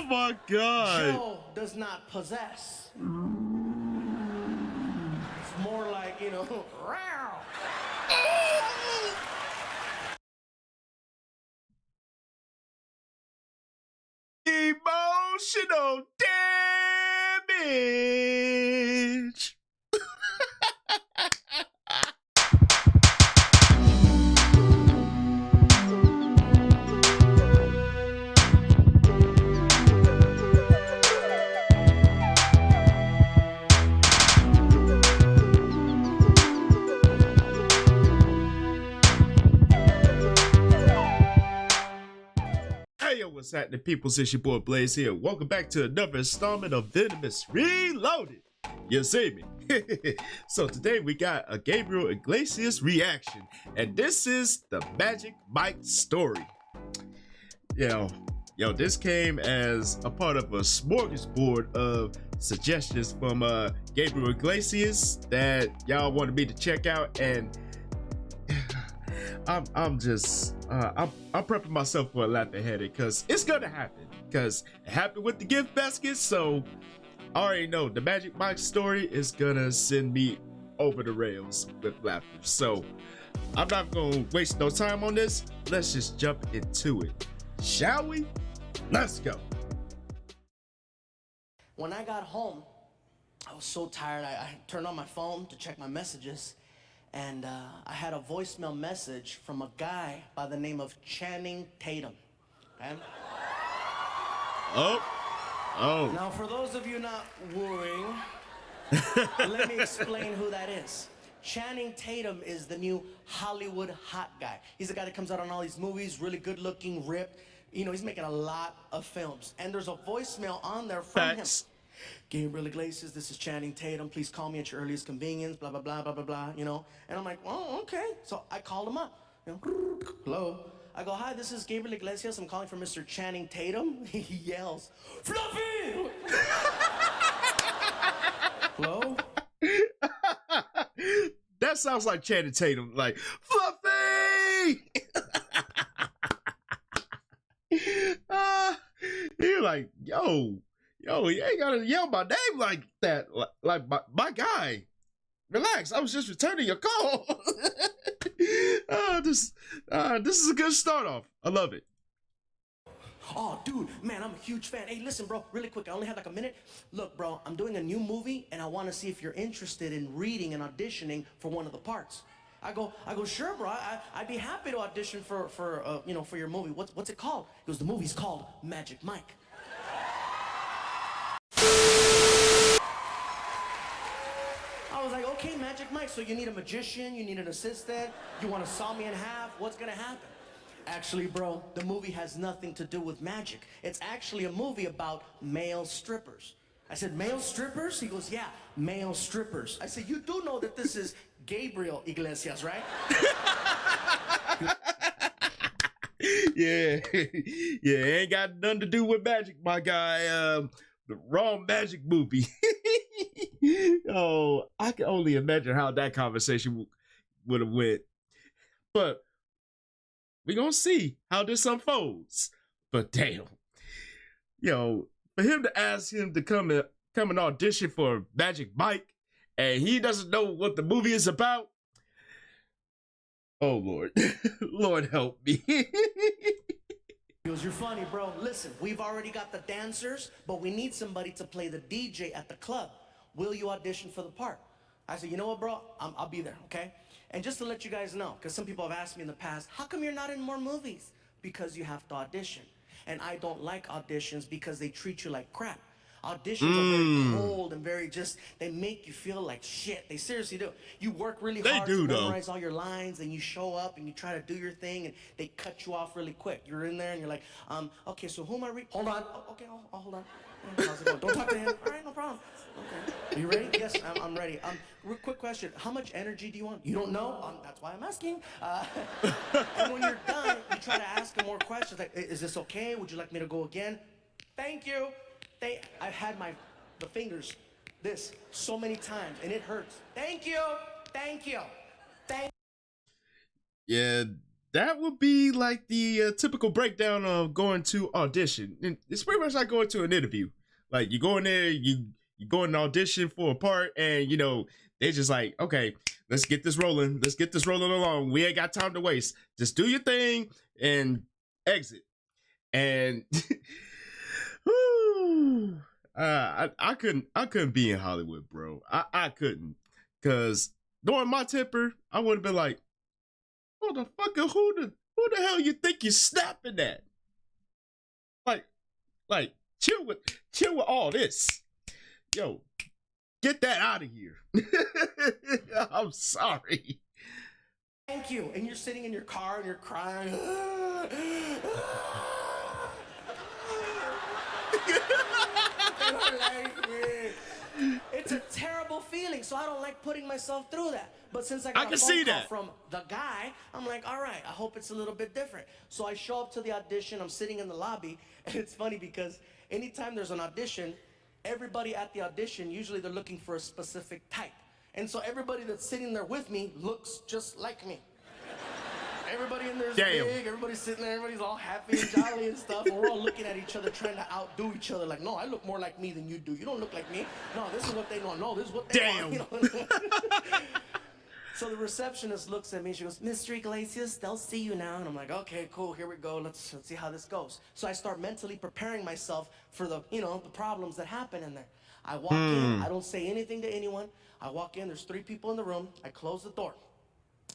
my God. Joe does not possess. It's more like, you know, row. Emotional damage. Hey, yo, what's happening, people? It's your boy Blaze here. Welcome back to another installment of Venomous Reloaded. You see me? So today we got a Gabriel Iglesias reaction, and this is the Magic Mike story. Yo, this came as a part of a smorgasbord of suggestions from Gabriel Iglesias that y'all wanted me to check out, and I'm prepping myself for a laughing headache because it's gonna happen. Because it happened with the gift basket, so I already know the Magic Mike story is gonna send me over the rails with laughter. So I'm not gonna waste no time on this. Let's just jump into it, shall we? Let's go. When I got home, I was so tired. I turned on my phone to check my messages, and I had a voicemail message from a guy by the name of Channing Tatum. Okay? Oh. Now, for those of you not worrying, let me explain who that is. Channing Tatum is the new Hollywood hot guy. He's the guy that comes out on all these movies, really good looking, ripped. You know, he's making a lot of films. And there's a voicemail on there from him. Gabriel Iglesias, this is Channing Tatum. Please call me at your earliest convenience, blah, blah, blah, blah, blah, blah, you know. And I'm like, oh, okay. So I called him up. You know, hello. I go, hi, this is Gabriel Iglesias. I'm calling for Mr. Channing Tatum. He yells, Fluffy! Hello? That sounds like Channing Tatum, like, Fluffy! You're like, yo, you ain't gotta yell my name like that. Like my guy. Relax, I was just returning your call. This is a good start off. I love it. Oh, dude, man, I'm a huge fan. Hey, listen, bro, really quick. I only have like a minute. Look, bro, I'm doing a new movie, and I want to see if you're interested in reading and auditioning for one of the parts. I go, sure, bro. I'd be happy to audition for your movie. What's it called? He goes, the movie's called Magic Mike. I was like, okay, Magic Mike, so you need a magician, you need an assistant, you want to saw me in half, what's gonna happen? Actually, bro, the movie has nothing to do with magic. It's actually a movie about male strippers. I said, male strippers? He goes, yeah, male strippers. I said, you do know that this is Gabriel Iglesias, right? Yeah, ain't got nothing to do with magic, my guy. The wrong magic movie. Oh, I can only imagine how that conversation would have went. But we're gonna see how this unfolds. But damn, for him to ask him to come and audition for Magic Mike, and he doesn't know what the movie is about. Oh Lord, Lord help me. He goes, you're funny, bro. Listen, we've already got the dancers, but we need somebody to play the DJ at the club. Will you audition for the part? I said, you know what, bro? I'll be there, okay? And just to let you guys know, because some people have asked me in the past, how come you're not in more movies? Because you have to audition. And I don't like auditions because they treat you like crap. Auditions are very cold and very they make you feel like shit. They seriously do. You work really hard to memorize all your lines, and you show up and you try to do your thing, and they cut you off really quick. You're in there and you're like, okay, so who am I hold on. Oh, okay, I'll hold on. How's it going? Don't talk to him. All right, no problem. Okay. Are you ready? Yes, I'm ready. Real quick question. How much energy do you want? You don't know? That's why I'm asking. And when you're done, you try to ask him more questions. Like, is this okay? Would you like me to go again? Thank you. I've had the fingers this so many times, and it hurts. Thank you. Thank you. Yeah, that would be like the typical breakdown of going to audition. And it's pretty much like going to an interview. Like you go in there, you go in an audition for a part, and you know they just like, okay, let's get this rolling. Let's get this rolling along. We ain't got time to waste. Just do your thing and exit. And whew, I couldn't be in Hollywood, bro. I couldn't, cause knowing my temper, I would have been like, motherfucker, who the hell you think you're snapping at? Like chill with all this. Yo, get that out of here. I'm sorry. Thank you. And you're sitting in your car and you're crying. They don't like me. It's a terrible feeling, so I don't like putting myself through that. But since I got a phone call from the guy, I'm like, all right, I hope it's a little bit different. So I show up to the audition, I'm sitting in the lobby, and it's funny because anytime there's an audition, everybody at the audition, usually they're looking for a specific type. And so everybody that's sitting there with me looks just like me. Everybody in there is big, everybody's sitting there, everybody's all happy and jolly and stuff, and we're all looking at each other trying to outdo each other. Like, no, I look more like me than you do. You don't look like me. No, this is what they know. No, this is what they want. You know? So the receptionist looks at me, she goes, Mr. Iglesias, they'll see you now. And I'm like, okay, cool, here we go. Let's see how this goes. So I start mentally preparing myself for the, you know, the problems that happen in there. I walk in, I don't say anything to anyone. I walk in, there's 3 people in the room. I close the door.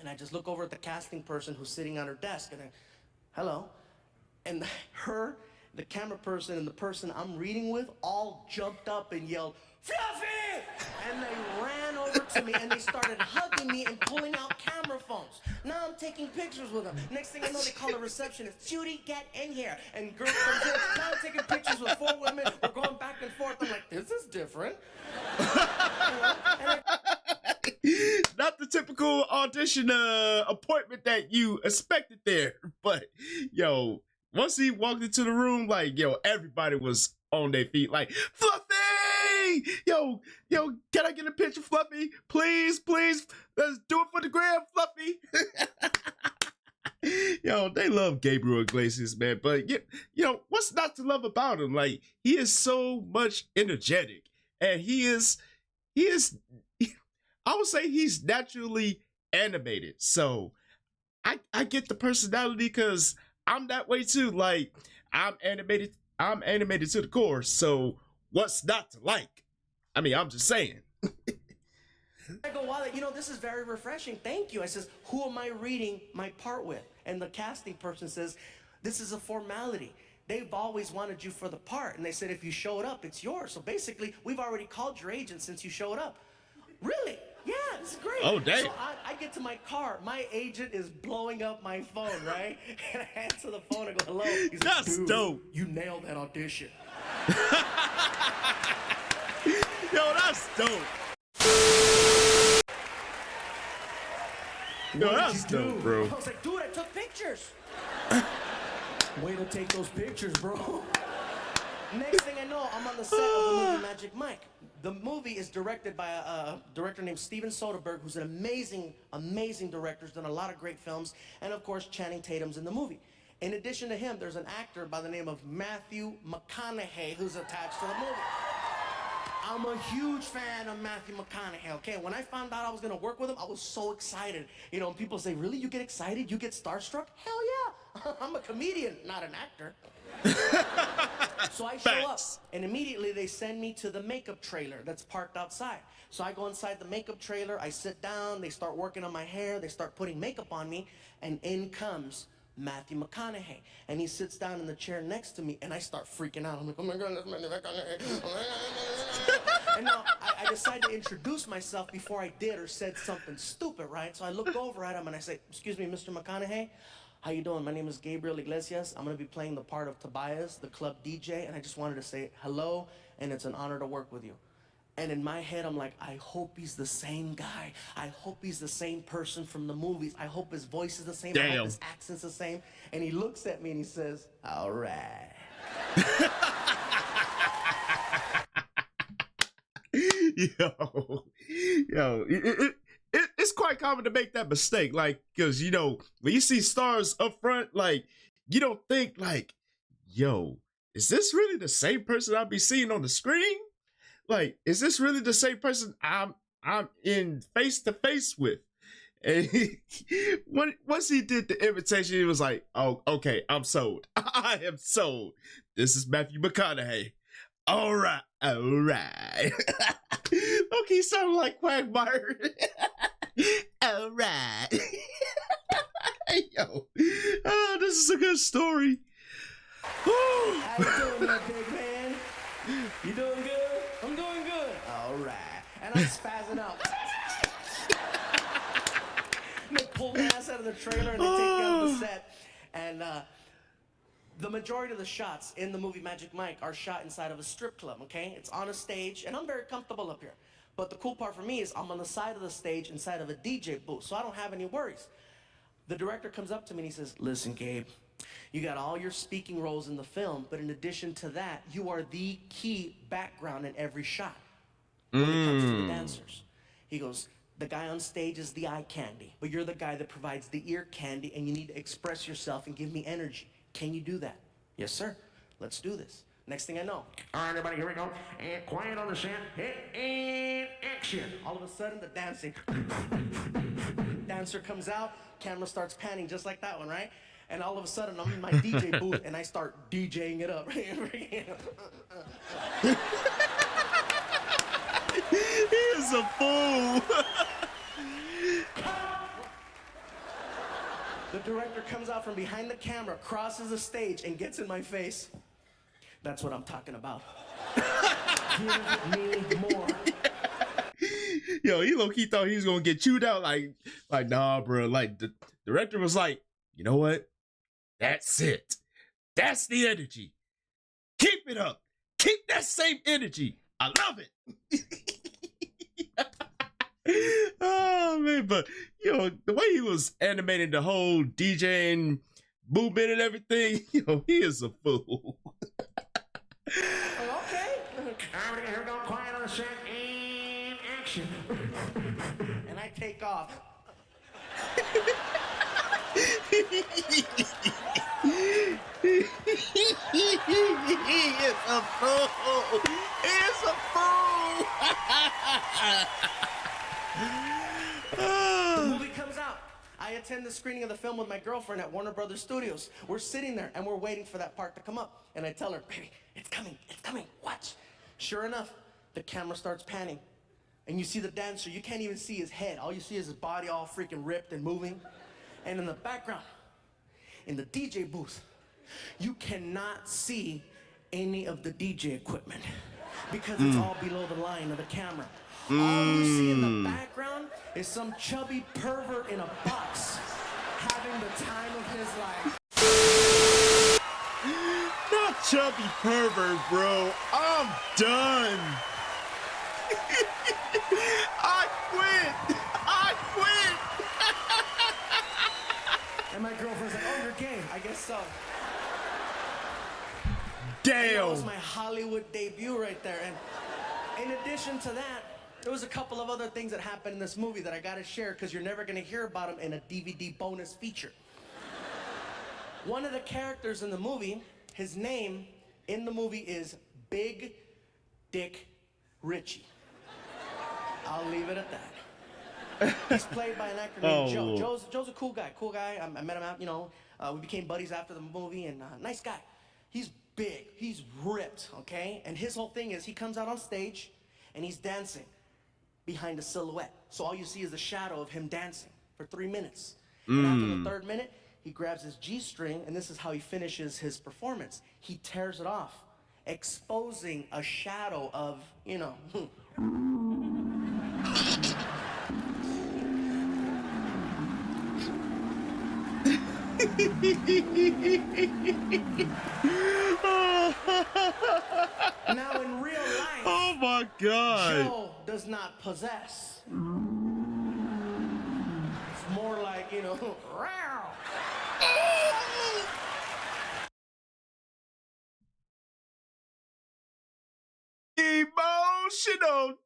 And I just look over at the casting person who's sitting on her desk, and I, hello. And the camera person, and the person I'm reading with all jumped up and yelled, Fluffy! And they ran over to me, and they started hugging me and pulling out camera phones. Now I'm taking pictures with them. Next thing I know, they call a receptionist, Judy, get in here. And girl comes in, now I'm taking pictures with 4 women. We're going back and forth. I'm like, this is different. Not the typical audition appointment that you expected there, but yo, once he walked into the room, like, yo, everybody was on their feet, like, Fluffy, yo, can I get a picture, Fluffy? Please, let's do it for the gram, Fluffy. Yo, they love Gabriel Iglesias, man, but you know, what's not to love about him? Like, he is so much energetic, and he is I would say he's naturally animated. So I get the personality because I'm that way too. Like, I'm animated to the core. So what's not to like? I mean, I'm just saying. I go, wow, you know, this is very refreshing. Thank you. I says, who am I reading my part with? And the casting person says, this is a formality. They've always wanted you for the part. And they said, if you showed up, it's yours. So basically, we've already called your agent since you showed up. Really? Yeah, this is great. Oh, damn. So I get to my car. My agent is blowing up my phone, right? And I answer the phone and go, hello. He's That's like, dope. You nailed that audition. Yo, that's dope. Yo, that's dope, bro. I was like, dude, I took pictures. Way to take those pictures, bro. Next thing I know, I'm on the set of the movie Magic Mike. The movie is directed by a director named Steven Soderbergh, who's an amazing, amazing director. He's done a lot of great films. And of course, Channing Tatum's in the movie. In addition to him, there's an actor by the name of Matthew McConaughey who's attached to the movie. I'm a huge fan of Matthew McConaughey, okay? When I found out I was gonna work with him, I was so excited. You know, people say, really, you get excited? You get starstruck? Hell yeah, I'm a comedian, not an actor. So I show up, and immediately they send me to the makeup trailer that's parked outside. So I go inside the makeup trailer, I sit down, they start working on my hair, they start putting makeup on me, and in comes Matthew McConaughey. And he sits down in the chair next to me, and I start freaking out. I'm like, oh my God, that's Matthew McConaughey. And now I decided to introduce myself before I did or said something stupid, right? So I look over at him and I say, excuse me, Mr. McConaughey, how you doing? My name is Gabriel Iglesias. I'm gonna be playing the part of Tobias, the club DJ, and I just wanted to say hello, and it's an honor to work with you. And in my head, I'm like, I hope he's the same guy. I hope he's the same person from the movies. I hope his voice is the same. Damn. I hope his accent's the same. And he looks at me and he says, all right. it's quite common to make that mistake, like, because, you know, when you see stars up front, like, you don't think, like, yo, is this really the same person I'll be seeing on the screen? Like, is this really the same person I'm in face to face with? And once he did the invitation, he was like, oh, okay, I'm sold. I am sold. This is Matthew McConaughey. All right, all right. Okay, he sounded like Quagmire. All right. Yo, oh, this is a good story. How you doing, my big man? You doing good? I'm doing good. All right. And I'm spazzing out. They pull my ass out of the trailer and they take me out of the set. And the majority of the shots in the movie Magic Mike are shot inside of a strip club, okay? It's on a stage, and I'm very comfortable up here. But the cool part for me is I'm on the side of the stage inside of a DJ booth, so I don't have any worries. The director comes up to me and he says, listen, Gabe, you got all your speaking roles in the film, but in addition to that, you are the key background in every shot when it comes to the dancers. He goes, the guy on stage is the eye candy, but you're the guy that provides the ear candy, and you need to express yourself and give me energy. Can you do that? Yes, sir. Let's do this. Next thing I know, all right, everybody, here we go. And quiet on the set. And action. All of a sudden, the dancing. Dancer comes out, camera starts panning just like that one, right? And all of a sudden, I'm in my DJ booth, and I start DJing it up. He is a fool. The director comes out from behind the camera, crosses the stage, and gets in my face. That's what I'm talking about. Give me more. Yo, he low-key thought he was gonna get chewed out. Like nah, bro. Like the director was like, you know what? That's it. That's the energy. Keep it up. Keep that same energy. I love it. Oh man, but yo, the way he was animating the whole DJing movement and everything, yo, he is a fool. Okay. Here we go. Quiet on the set. And action. And I take off. He is a fool. He is a fool. The movie comes out. I attend the screening of the film with my girlfriend at Warner Brothers Studios. We're sitting there and we're waiting for that part to come up. And I tell her, baby, it's coming, watch. Sure enough, the camera starts panning. And you see the dancer, you can't even see his head. All you see is his body all freaking ripped and moving. And in the background, in the DJ booth, you cannot see any of the DJ equipment because it's all below the line of the camera. All you see in the background is some chubby pervert in a box having the time of his life. Not chubby pervert, bro. I'm done. I quit. And my girlfriend's like, oh, you're gay. I guess so. Damn. That was my Hollywood debut right there. And in addition to that, there was a couple of other things that happened in this movie that I gotta share because you're never gonna hear about them in a DVD bonus feature. One of the characters in the movie, his name in the movie is Big Dick Richie. I'll leave it at that. He's played by an actor named Joe. Joe's a cool guy. I met him out, you know, we became buddies after the movie, and nice guy. He's big, he's ripped, okay? And his whole thing is he comes out on stage and he's dancing behind a silhouette. So all you see is the shadow of him dancing for 3 minutes. And after the third minute, he grabs his G-string, and this is how he finishes his performance. He tears it off, exposing a shadow of, you know. Now in real life, oh my God, Joe does not possess. It's more like, you know, emotional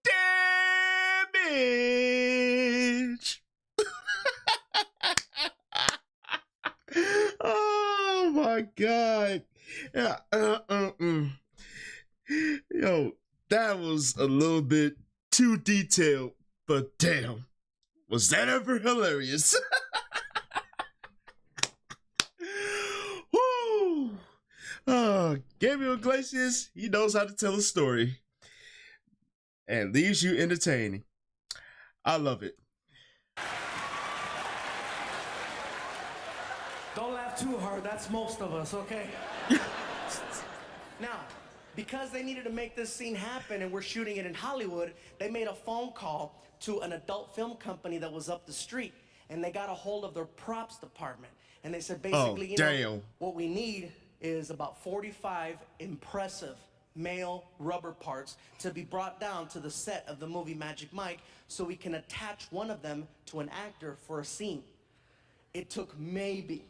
damage. my God. Yeah, Yo, that was a little bit too detailed, but damn, was that ever hilarious? Woo! Gabriel Iglesias, he knows how to tell a story and leaves you entertaining. I love it. Don't laugh too hard, that's most of us, okay? Now, because they needed to make this scene happen and we're shooting it in Hollywood, they made a phone call to an adult film company that was up the street, and they got a hold of their props department. And they said, basically, you know, what we need is about 45 impressive male rubber parts to be brought down to the set of the movie Magic Mike so we can attach one of them to an actor for a scene. It took maybe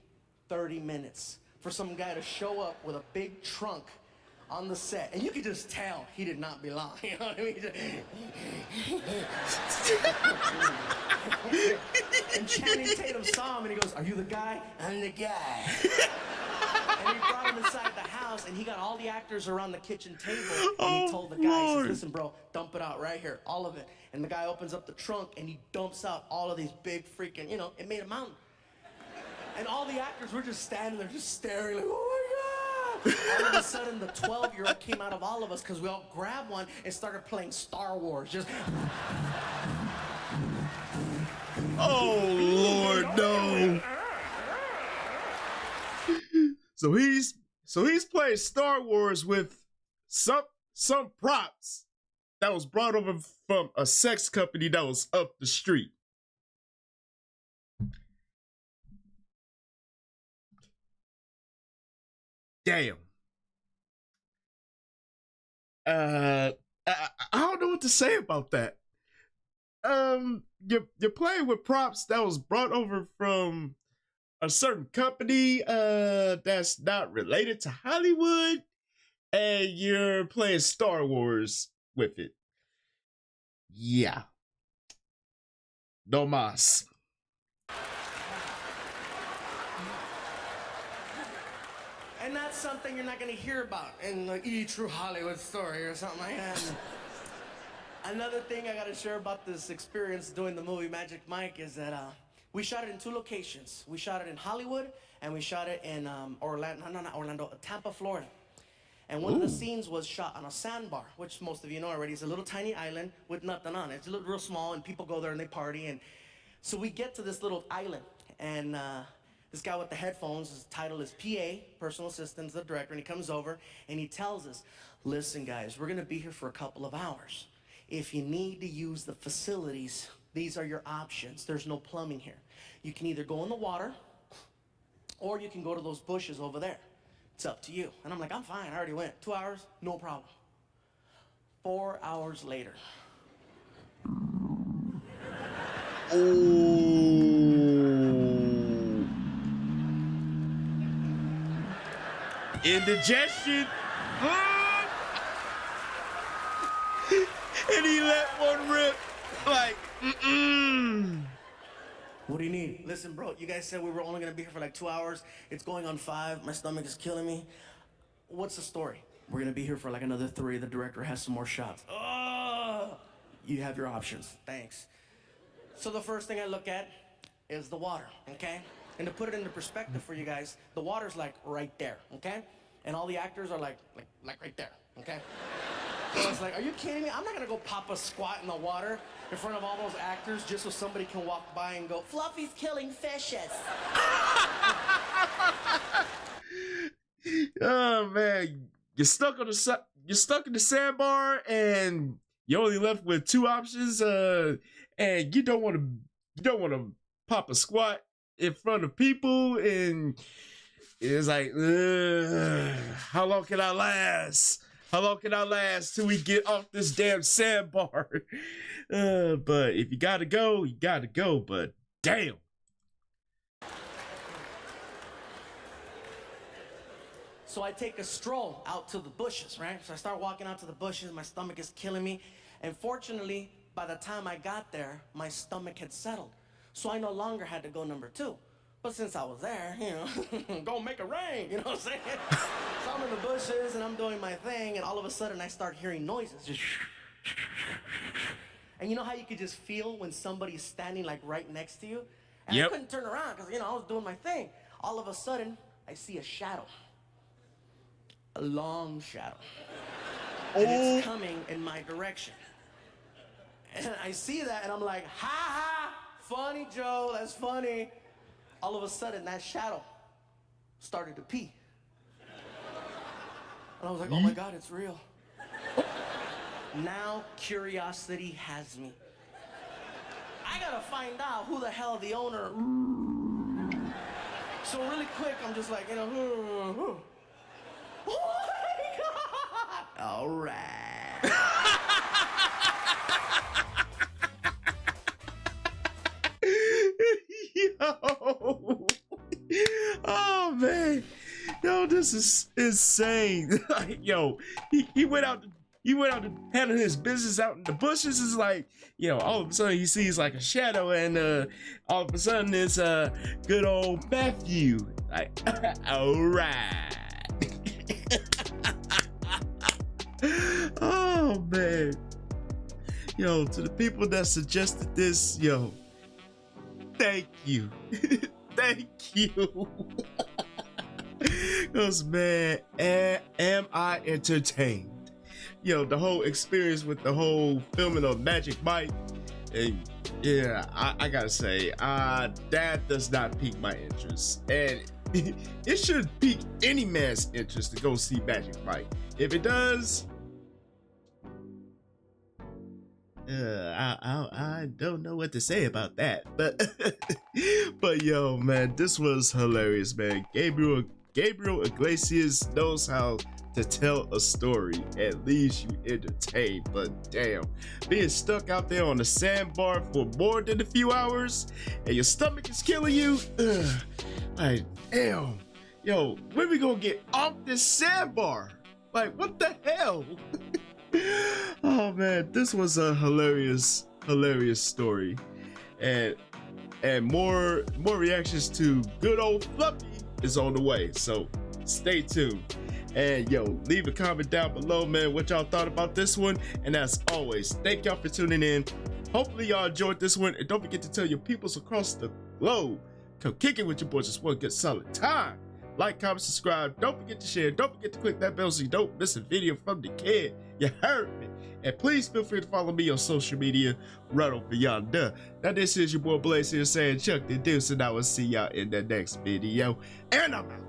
30 minutes for some guy to show up with a big trunk on the set, and you could just tell he did not belong. You know what I mean? And Channing Tatum saw him, and he goes, "Are you the guy?" "I'm the guy." And he brought him inside the house, and he got all the actors around the kitchen table, and he told the guy, he says, "Listen, bro, dump it out right here, all of it." And the guy opens up the trunk, and he dumps out all of these big freaking, you know, it made a mountain. And all the actors were just standing there, just staring, like, "Oh my God!" All of a sudden, the 12-year-old came out of all of us because we all grabbed one and started playing Star Wars. Just. Oh Lord, no! So he's playing Star Wars with some props that was brought over from a sex company that was up the street. Damn. I don't know what to say about that. You're playing with props that was brought over from a certain company that's not related to Hollywood, and you're playing Star Wars with it. Yeah. No mas. And that's something you're not going to hear about in like true Hollywood story or something like that. Another thing I got to share about this experience doing the movie Magic Mike is that we shot it in 2 locations. We shot it in Hollywood, and we shot it in Orlando, Tampa, Florida. And one of the scenes was shot on a sandbar, which most of you know already is a little tiny island with nothing on it. It's real small, and people go there and they party. And so we get to this little island, and this guy with the headphones, his title is PA, Personal Assistant to the Director, and he comes over and he tells us, "Listen, guys, we're going to be here for a couple of hours. If you need to use the facilities, these are your options. There's no plumbing here. You can either go in the water, or you can go to those bushes over there. It's up to you." And I'm like, "I'm fine, I already went. 2 hours, no problem." 4 hours later. Indigestion. And he let one rip. Like, "What do you need?" "Listen, bro, you guys said we were only gonna be here for like 2 hours. It's going on 5. My stomach is killing me. What's the story?" "We're gonna be here for like another 3. The director has some more shots." "Oh, you have your options. Thanks." So the first thing I look at is the water, okay? And to put it into perspective for you guys, the water's like right there, okay? And all the actors are like right there, okay? So I was like, "Are you kidding me? I'm not gonna go pop a squat in the water in front of all those actors just so somebody can walk by and go, 'Fluffy's killing fishes.'" Oh man, you're stuck in the sandbar, and you're only left with 2 options. And you don't want to pop a squat in front of people, and it's like, how long can I last? How long can I last till we get off this damn sandbar? But if you gotta go, you gotta go. But damn. So I take a stroll out to the bushes, right? So I start walking out to the bushes. My stomach is killing me. And fortunately, by the time I got there, my stomach had settled. So I no longer had to go number 2. But since I was there, you know, go make it rain, you know what I'm saying? So I'm in the bushes and I'm doing my thing, and all of a sudden I start hearing noises. Just and you know how you could just feel when somebody's standing like right next to you? And I couldn't turn around because, you know, I was doing my thing. All of a sudden, I see a shadow. A long shadow. And it's coming in my direction. And I see that and I'm like, ha ha, funny, Joe, that's funny. All of a sudden, that shadow started to pee. And I was like, oh my God, it's real. Now curiosity has me. I gotta find out who the hell the owner. So really quick, I'm just like, you know, oh my God! All right. Yo. Oh man. Yo, this is insane. Like, yo, he went out to handle his business out in the bushes. Is like, you know, all of a sudden he sees like a shadow, and all of a sudden it's good old Matthew. Like, all right. Oh man. Yo, to the people that suggested this, yo, thank you. Thank you. Because, man, am I entertained? Yo, the whole experience with the whole filming of Magic Mike, and yeah, I gotta say, that does not pique my interest. And it should pique any man's interest to go see Magic Mike. If it does, I don't know what to say about that, but yo, man, this was hilarious, man. Gabriel Iglesias knows how to tell a story. At least you entertained, but damn, being stuck out there on the sandbar for more than a few hours and your stomach is killing you, like, damn, yo, when we gonna get off this sandbar? Like, what the hell? Oh man, this was a hilarious story, and more reactions to good old Fluffy is on the way, so stay tuned. And yo, leave a comment down below, man, what y'all thought about this one. And as always, thank y'all for tuning in. Hopefully y'all enjoyed this one, and don't forget to tell your peoples across the globe, come kick it with your boys. Just one good solid time. Like, comment, subscribe. Don't forget to share. Don't forget to click that bell so you don't miss a video from the kid. You heard me. And please feel free to follow me on social media right over yonder. Now, this is your boy Blaze here saying Chuck the Deuce, and I will see y'all in the next video. And I'm out.